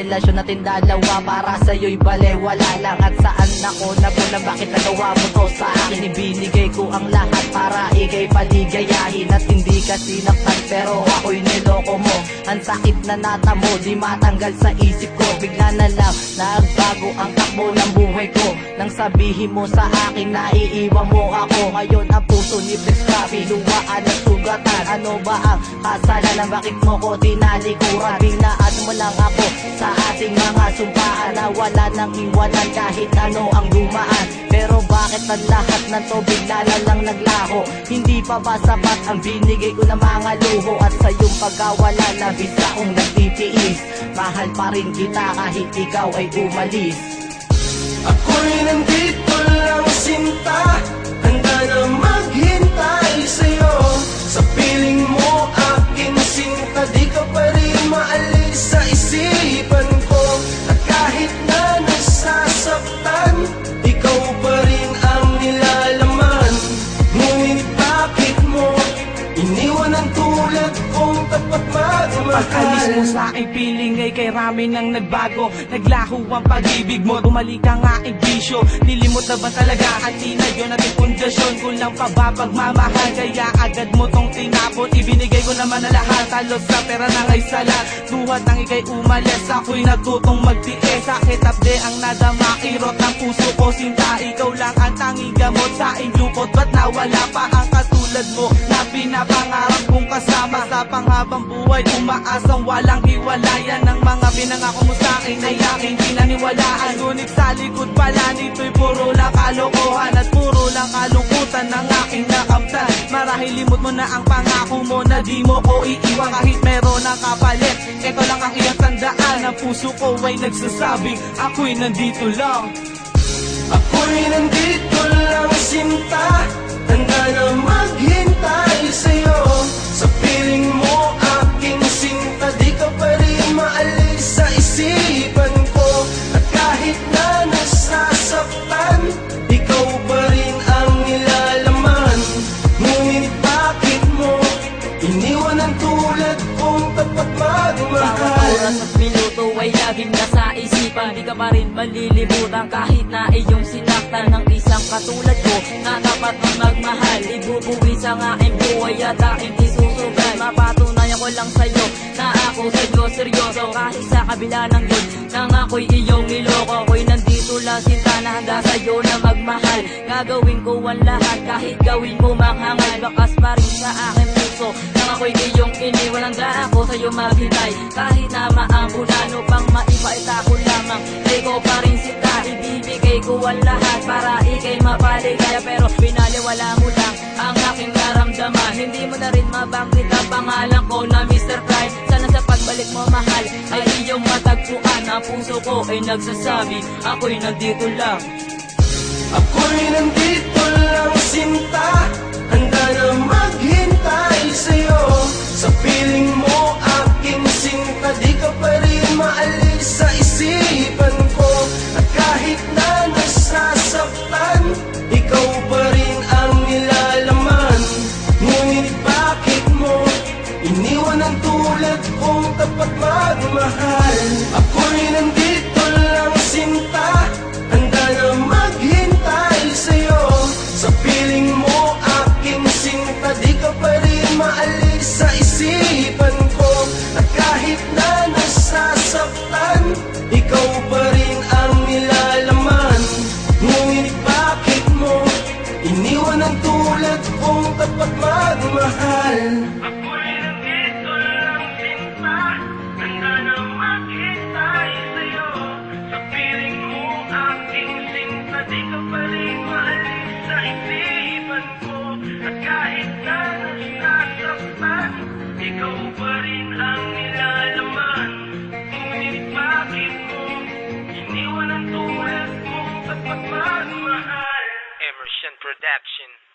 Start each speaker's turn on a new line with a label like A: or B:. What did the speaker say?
A: relasyon natin dalawa para sa'yo'y balewala lang. At saan ako nagulang, bakit nagawa mo to sa akin? Ibinigay ko ang lahat para ika'y paligayahin at hindi ka sinaktan, pero ako'y niloko mo. Ang sakit na natamo, di matanggal sa isip ko. Bigla na lang nagbago ang takbo ng buhay ko nang sabihin mo sa akin na iiwan mo ako. Ngayon ang puso ni Flex Papi, luwaan at sugatan. Ano ba ang kasalanan, bakit mo ko tinalikuran? Binaan mo lang ako sa ating mga sumpaan na wala nang iwanan kahit ano ang dumaan. Pero bakit ang lahat ng to bigla na lang naglaho? Hindi pa ba sapat ang binigay ko na mga luho? At sa iyong pagkawala labis akong nagtitiis. Mahal pa rin kita kahit ikaw ay umalis.
B: Ako'y nandito lang sinta, handa na maghintay sa'yo. Sa piling mo aking sinta, di ka pa rin maalis sa isipan ko. At kahit na nasasaktan, ikaw pa rin ang nilalaman. Ngunit bakit mo iniwan ang tulad kong tapat magmahal?
C: Pagkalis mo sa aking piling ay kay rami nang nagbago. Naglaho ang pag-ibig mo, bumalik ang aking bisyo. Nilimot na ba talaga ang tinayo nating pundasyon? Kulang pa ba pagmamahal, kaya agad mo tong tinapon? Ibinigay ko naman na lahat, halos sa pera na ngay salat. Duhat ang ikay umalis, ako'y natutong magtiis. Sakit apde ang nadama, kirot ng puso ko. Sinta, ikaw lang ang tanging gamot sa aking lupot. Ba't nawala pa ang katulad mo na pinapangarap kong kasama sa panghabang buhay? Umaasang walang hiwalayan ng mga pinangako mo sa akin ay aking pinaniwalaan. Ngunit sa likod pala nito'y puro lang kalokohan at puro lang kalungkutan ng aking nakamtan. Marahil limot mo na ang pangako mo na di mo ko iiwan kahit meron ng kapalit. Ito lang ang iyong tandaan, ang puso ko ay nagsasabing ako'y nandito lang.
B: Ako'y nandito lang sinta, handa na maghintay sa'yo. Sa piling mo aking sinta, di ka pa rin maalis sa isipan ko. At kahit na nasasaktan, ikaw pa rin ang nilalaman. Ngunit bakit mo iniwan ang tulad kong tapat magmahal?
D: Bawat oras at minuto ay laging nasa isipan. Di ka pa rin malilimutan kahit na iyong sinaktan ng isang katulad ko na dapat mong magmahal. Ibubuwis ang aking buhay at aking isusugay. Mapatunayan ko lang sa'yo na ako sa'yo seryoso. Kahit sa kabila ng yun nang ako'y iyong niloko, ako'y nandito lang sinta na handa sa'yo na magmahal. Gagawin ko ang lahat kahit gawin mo manghangal. Bakas pa rin sa aking puso nang ako'y iyong iniwan. Handa ako sa'yo maghintay kahit na maambunan upang maipaita ko lamang. Ikaw pa rin sinta, ibibigay ko ang lahat para ikay mapaligaya. Pero pinaliwala mo lang ang aking naramdaman. Hindi mo na rin mabanggit ang pangalan ko na Mr. Prime. Sana sa pagbalik mo mahal ay iyong matagpuan. Ang puso ko ay nagsasabi ako'y nandito lang.
B: Ako'y nandito lang sinta, handa na maghintay sa'yo. Sa piling mo aking sinta, di ka pa rin maalis sa isipan ko. At kahit na nasasaktan, ikaw pa rin ang nilalaman. Ngunit bakit mo iniwan ang tulad kong tapat magmahal? Ako'y nandito lang sinta, handa na maghintay sa'yo. Sa piling mo aking sinta, di ka pa rin maalis sa isipan ko. At kahit na nasasaktan, ikaw pa rin ang nilalaman. Ngunit bakit mo iniwan ang tulad kong tapat magmahal? Ako'y nandito lang sinta, handa na maghintay sa'yo. Sa piling mo aking sinta, di ka pa rin maalis sa isipan ko. At kahit na nasasaktan, ikaw pa rin ang nilalaman. Ngunit bakit mo iniwan ang tulad kong tapat magmahal?
C: Emerson Production.